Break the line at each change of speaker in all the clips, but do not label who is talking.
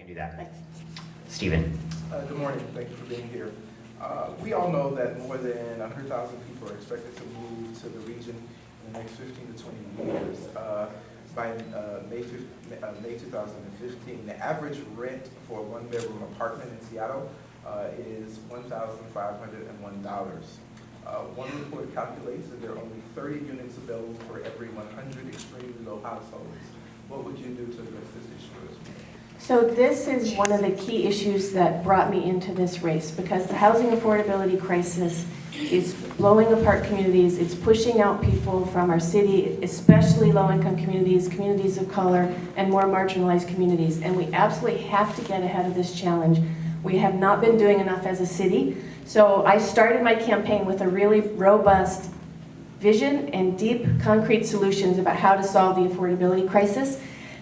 do that.
Thanks.
Stephen.
Good morning. Thank you for being here. We all know that more than 100,000 people are expected to move to the region in the next 15 to 20 years. By May 2015, the average rent for a one-bedroom apartment in Seattle is $1,501. One report calculates that there are only 30 units available for every 100 extremely low households. What would you do to address this issue?
So this is one of the key issues that brought me into this race, because the housing affordability crisis is blowing apart communities. It's pushing out people from our city, especially low-income communities, communities of color, and more marginalized communities. And we absolutely have to get ahead of this challenge. We have not been doing enough as a city. So I started my campaign with a really robust vision and deep, concrete solutions about how to solve the affordability crisis.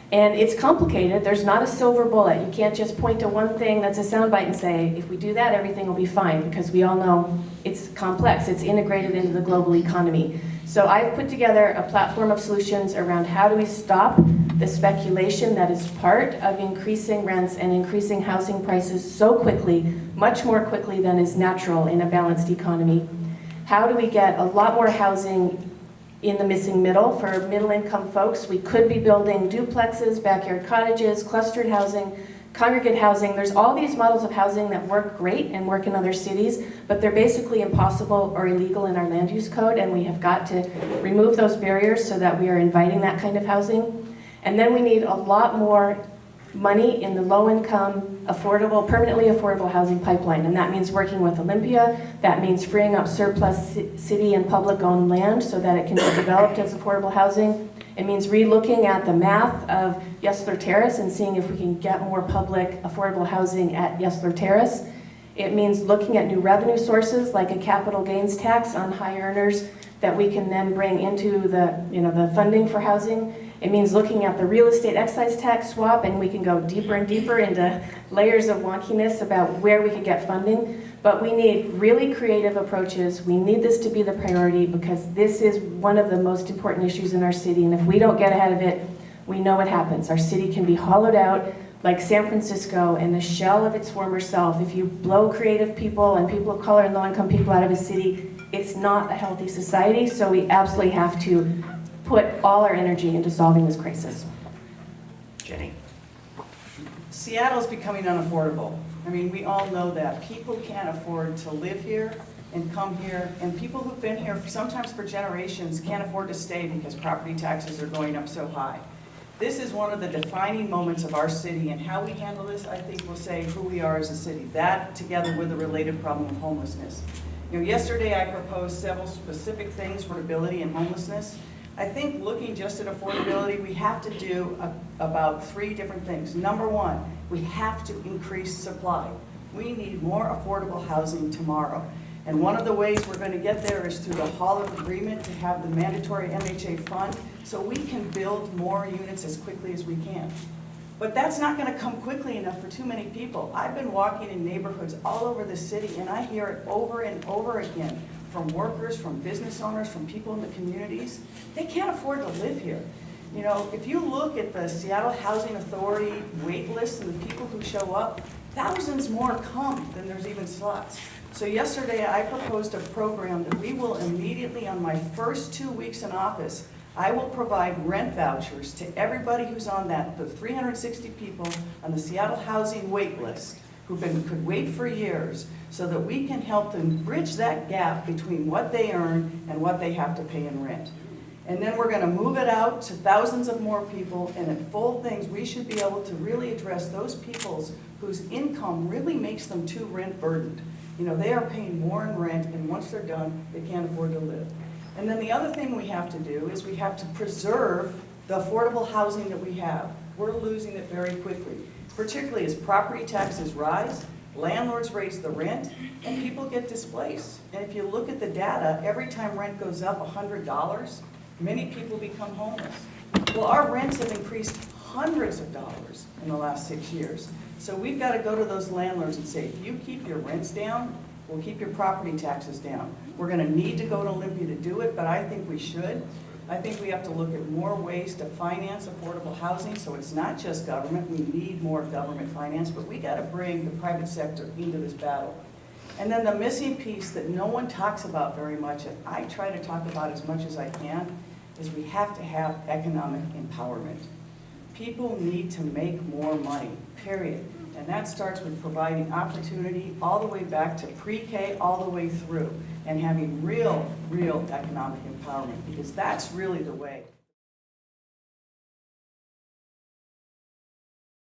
And it's complicated. There's not a silver bullet. You can't just point to one thing that's a soundbite and say, if we do that, everything will be fine, because we all know it's complex. It's integrated into the global economy. So I've put together a platform of solutions around how do we stop the speculation that is part of increasing rents and increasing housing prices so quickly, much more quickly than is natural in a balanced economy. How do we get a lot more housing in the missing middle for middle-income folks? We could be building duplexes, backyard cottages, clustered housing, congregate housing. There's all these models of housing that work great and work in other cities, but they're basically impossible or illegal in our land use code, and we have got to remove those barriers so that we are inviting that kind of housing. And then we need a lot more money in the low-income, affordable, permanently affordable housing pipeline. And that means working with Olympia. That means freeing up surplus city and public-owned land so that it can be developed as affordable housing. It means re-looking at the math of Yesler Terrace and seeing if we can get more public affordable housing at Yesler Terrace. It means looking at new revenue sources like a capital gains tax on high earners that we can then bring into the funding for housing. It means looking at the real estate excise tax swap, and we can go deeper and deeper into layers of wonkiness about where we could get funding. But we need really creative approaches. We need this to be the priority, because this is one of the most important issues in our city. And if we don't get ahead of it, we know what happens. Our city can be hollowed out like San Francisco and the shell of its former self. If you blow creative people and people of color and low-income people out of a city, it's not a healthy society. So we absolutely have to put all our energy into solving this crisis.
Jenny.
Seattle's becoming unaffordable. I mean, we all know that. People can't afford to live here and come here, and people who've been here sometimes for generations can't afford to stay because property taxes are going up so high. This is one of the defining moments of our city, and how we handle this, I think, will say who we are as a city. That, together with the related problem of homelessness. You know, yesterday I proposed several specific things for affordability and homelessness. I think looking just at affordability, we have to do about 3 different things. Number 1, we have to increase supply. We need more affordable housing tomorrow. And one of the ways we're going to get there is through the Hall of Agreement to have the mandatory MHA fund so we can build more units as quickly as we can. But that's not going to come quickly enough for too many people. I've been walking in neighborhoods all over the city, and I hear it over and over again from workers, from business owners, from people in the communities. They can't afford to live here. You know, if you look at the Seattle Housing Authority wait list and the people who show up, thousands more come than there's even slots. So yesterday I proposed a program that we will immediately, on my first 2 weeks in office, I will provide rent vouchers to everybody who's on the 360 people on the Seattle Housing wait list could wait for years, so that we can help them bridge that gap between what they earn and what they have to pay in rent. And then we're going to move it out to thousands of more people, and at full things, we should be able to really address those peoples whose income really makes them too rent burdened. You know, they are paying more in rent, and once they're done, they can't afford to live. And then the other thing we have to do is we have to preserve the affordable housing that we have. We're losing it very quickly, particularly as property taxes rise, landlords raise the rent, and people get displaced. And if you look at the data, every time rent goes up $100, many people become homeless. Well, our rents have increased hundreds of dollars in the last 6 years. So we've got to go to those landlords and say, if you keep your rents down, we'll keep your property taxes down. We're going to need to go to Olympia to do it, but I think we should. I think we have to look at more ways to finance affordable housing, so it's not just government. We need more government finance, but we gotta bring the private sector into this battle. And then the missing piece that no one talks about very much, and I try to talk about as much as I can, is we have to have economic empowerment. People need to make more money, period. And that starts with providing opportunity all the way back to pre-K, all the way through, and having real economic empowerment, because that's really the way.